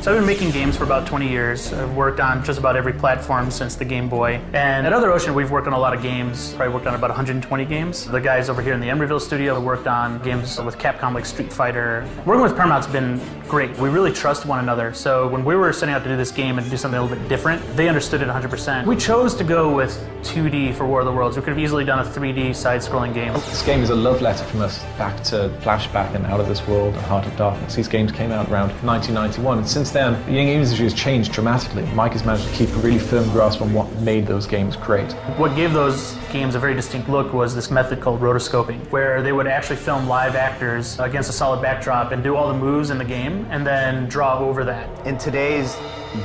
So I've been making games for about 20 years. I've worked on just about every platform since the Game Boy. And at Other Ocean, we've worked on a lot of games. Probably worked on about 120 games. The guys over here in the Emeryville studio have worked on games with Capcom like Street Fighter. Working with Paramount's been great. We really trust one another. So when we were setting out to do this game and do something a little bit different, they understood it 100%. We chose to go with 2D for War of the Worlds. We could have easily done a 3D side-scrolling game. This game is a love letter from us back to Flashback and Out of This World and Heart of Darkness. These games came out around 1991, and since then, the game industry has changed dramatically. Mike has managed to keep a really firm grasp on what made those games great. What gave those games a very distinct look was this method called rotoscoping, where they would actually film live actors against a solid backdrop and do all the moves in the game, and then draw over that. In today's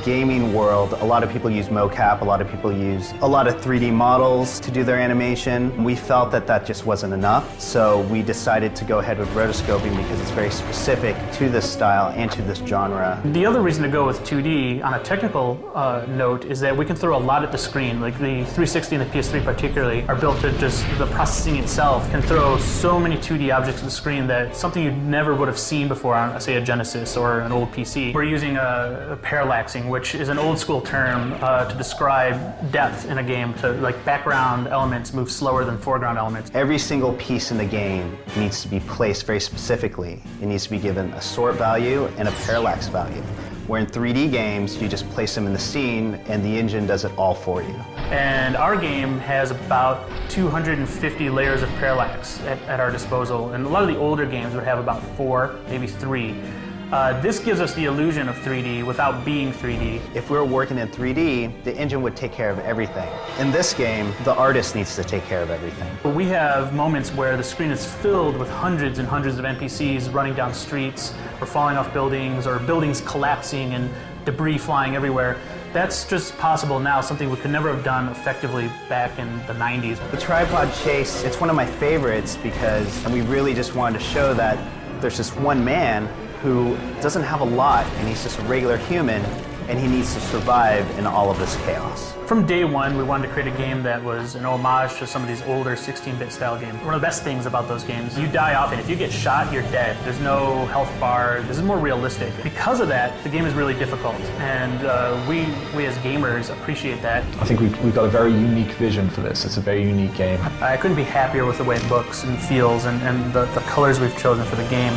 gaming world, a lot of people use mocap, a lot of people use a lot of 3D models to do their animation. We felt that that just wasn't enough, so we decided to go ahead with rotoscoping because it's very specific to this style and to this genre. The other reason to go with 2D on a technical note is that we can throw a lot at the screen. Like the 360 and the PS3 particularly are built to just, the processing itself can throw so many 2D objects at the screen that something you never would have seen before on, say, a Genesis or an old PC. We're using a parallaxing, which is an old school term to describe depth in a game, to like background elements move slower than foreground elements. Every single piece in the game needs to be placed very specifically. It needs to be given a sort value and a parallax value. Where in 3D games, you just place them in the scene and the engine does it all for you. And our game has about 250 layers of parallax at our disposal, and a lot of the older games would have about 4, maybe 3. This gives us the illusion of 3D without being 3D. If we were working in 3D, the engine would take care of everything. In this game, the artist needs to take care of everything. We have moments where the screen is filled with hundreds and hundreds of NPCs running down streets, or falling off buildings, or buildings collapsing and debris flying everywhere. That's just possible now, something we could never have done effectively back in the 90s. The Tripod Chase, it's one of my favorites because we really just wanted to show that there's just one man who doesn't have a lot, and he's just a regular human, and he needs to survive in all of this chaos. From day one, we wanted to create a game that was an homage to some of these older 16-bit style games. One of the best things about those games, you die often. If you get shot, you're dead. There's no health bar. This is more realistic. Because of that, the game is really difficult, and we as gamers appreciate that. I think we've got a very unique vision for this. It's a very unique game. I couldn't be happier with the way it looks and feels and the colors we've chosen for the game.